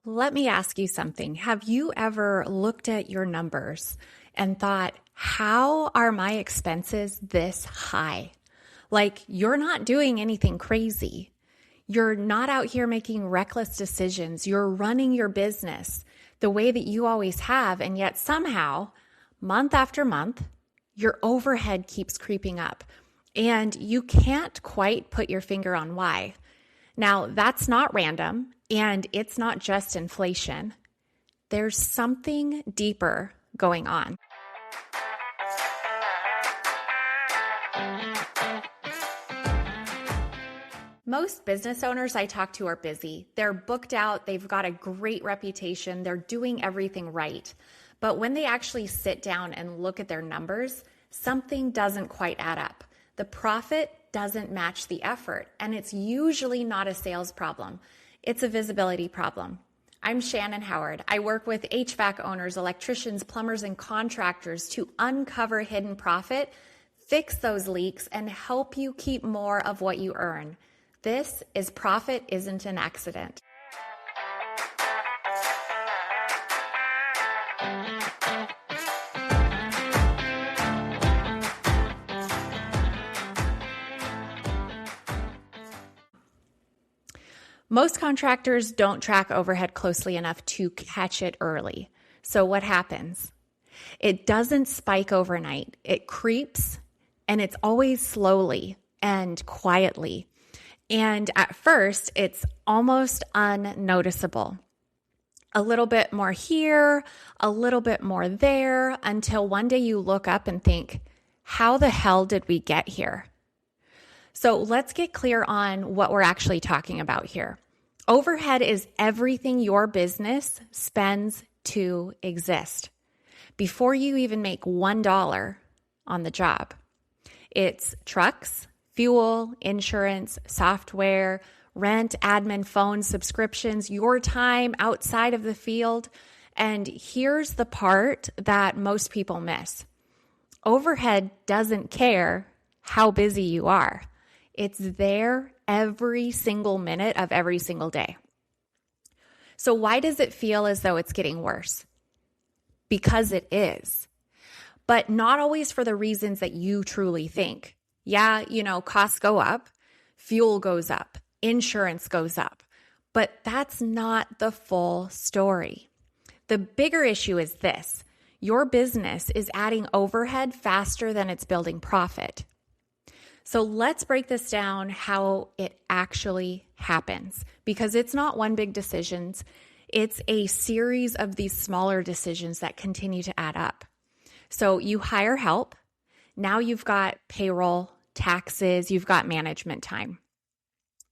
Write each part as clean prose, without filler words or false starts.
Let me ask you something. Have you ever looked at your numbers and thought, how are my expenses this high? Like, you're not doing anything crazy. You're not out here making reckless decisions. You're running your business the way that you always have. And yet somehow, month after month, your overhead keeps creeping up. And you can't quite put your finger on why. Now, that's not random, and it's not just inflation. There's something deeper going on. Most business owners I talk to are busy. They're booked out, they've got a great reputation, they're doing everything right. But when they actually sit down and look at their numbers, something doesn't quite add up. The profit doesn't match the effort, and it's usually not a sales problem. It's a visibility problem. I'm Shannon Howard. I work with HVAC owners, electricians, plumbers, and contractors to uncover hidden profit, fix those leaks, and help you keep more of what you earn. This is Profit Isn't an Accident. Most contractors don't track overhead closely enough to catch it early. So what happens? It doesn't spike overnight. It creeps, and it's always slowly and quietly. And at first, it's almost unnoticeable. A little bit more here, a little bit more there, until one day you look up and think, how the hell did we get here? So let's get clear on what we're actually talking about here. Overhead is everything your business spends to exist before you even make $1 on the job. It's trucks, fuel, insurance, software, rent, admin, phone, subscriptions, your time outside of the field. And here's the part that most people miss. Overhead doesn't care how busy you are. It's there every single minute of every single day. So why does it feel as though it's getting worse? Because it is, but not always for the reasons that you truly think. Yeah, costs go up, fuel goes up, insurance goes up, but that's not the full story. The bigger issue is this: your business is adding overhead faster than it's building profit. So let's break this down how it actually happens, because it's not one big decision. It's a series of these smaller decisions that continue to add up. So you hire help. Now you've got payroll, taxes, you've got management time.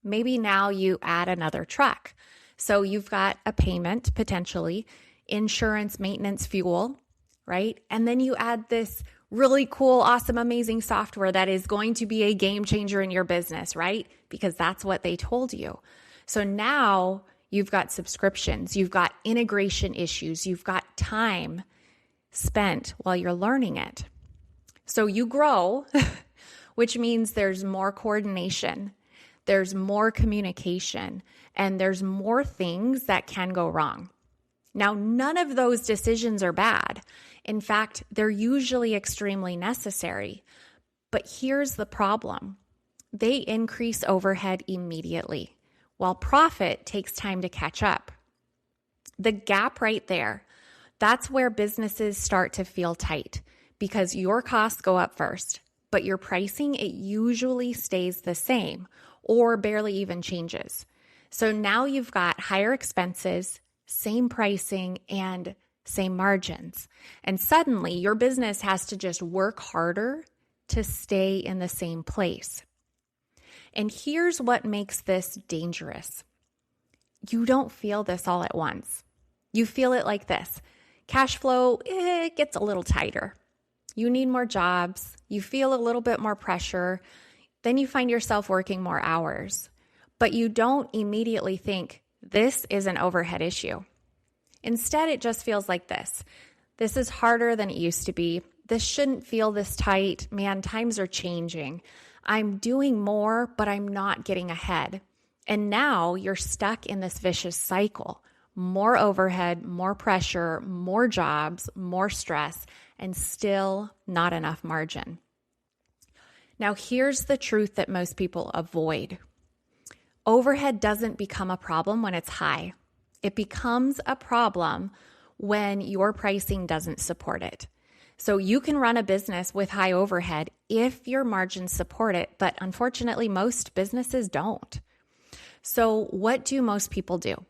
Maybe now you add another truck. So you've got a payment, potentially, insurance, maintenance, fuel, right? And then you add this really cool, awesome, amazing software that is going to be a game changer in your business, right? Because that's what they told you. So now you've got subscriptions, you've got integration issues, you've got time spent while you're learning it. So you grow, which means there's more coordination, there's more communication, and there's more things that can go wrong. Now, none of those decisions are bad. In fact, they're usually extremely necessary. But here's the problem. They increase overhead immediately, while profit takes time to catch up. The gap right there, that's where businesses start to feel tight, because your costs go up first, but your pricing, it usually stays the same or barely even changes. So now you've got higher expenses, same pricing, and same margins. And suddenly your business has to just work harder to stay in the same place. And here's what makes this dangerous. You don't feel this all at once. You feel it like this. Cash flow, it gets a little tighter. You need more jobs. You feel a little bit more pressure. Then you find yourself working more hours. But you don't immediately think, this is an overhead issue. Instead, it just feels like this. This is harder than it used to be. This shouldn't feel this tight. Man, times are changing. I'm doing more, but I'm not getting ahead. And now you're stuck in this vicious cycle. more overhead, more pressure, more jobs, more stress, and still not enough margin. Now, here's the truth that most people avoid. Overhead doesn't become a problem when it's high. It becomes a problem when your pricing doesn't support it. So you can run a business with high overhead if your margins support it, but unfortunately, most businesses don't. So what do most people do?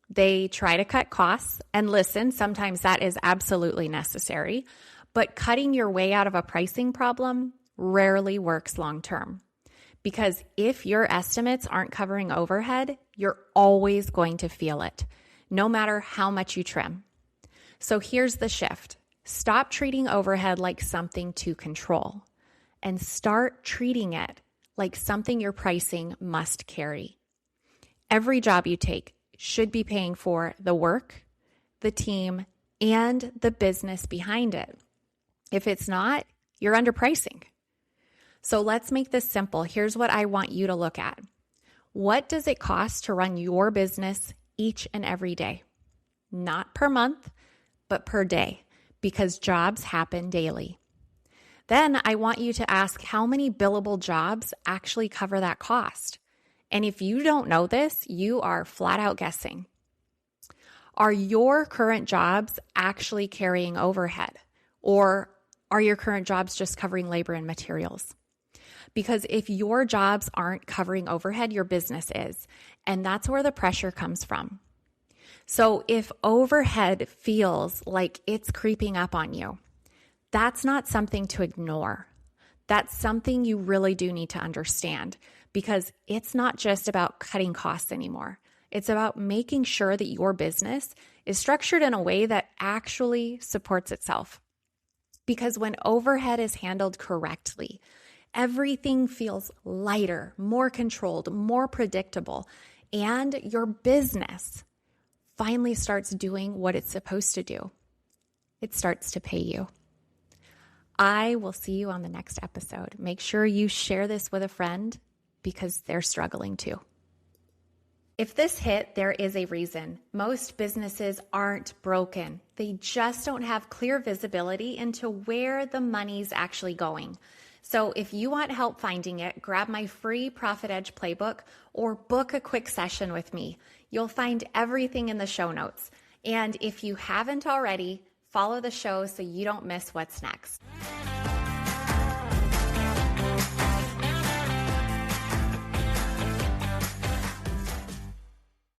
They try to cut costs, and listen, sometimes that is absolutely necessary, but cutting your way out of a pricing problem rarely works long term. Because if your estimates aren't covering overhead, you're always going to feel it, no matter how much you trim. So here's the shift. Stop treating overhead like something to control and start treating it like something your pricing must carry. Every job you take should be paying for the work, the team, and the business behind it. If it's not, you're underpricing. So let's make this simple. Here's what I want you to look at. What does it cost to run your business each and every day? Not per month, but per day, because jobs happen daily. Then I want you to ask how many billable jobs actually cover that cost. And if you don't know this, you are flat out guessing. Are your current jobs actually carrying overhead? Or are your current jobs just covering labor and materials? Because if your jobs aren't covering overhead, your business is. And that's where the pressure comes from. So if overhead feels like it's creeping up on you, that's not something to ignore. That's something you really do need to understand, because it's not just about cutting costs anymore. It's about making sure that your business is structured in a way that actually supports itself. Because when overhead is handled correctly, everything feels lighter, more controlled, more predictable, and your business finally starts doing what it's supposed to do. It starts to pay you. I will see you on the next episode. Make sure you share this with a friend because they're struggling too. If this hit, there is a reason. Most businesses aren't broken. They just don't have clear visibility into where the money's actually going. So if you want help finding it, grab my free Profit Edge playbook or book a quick session with me. You'll find everything in the show notes. And if you haven't already, follow the show so you don't miss what's next.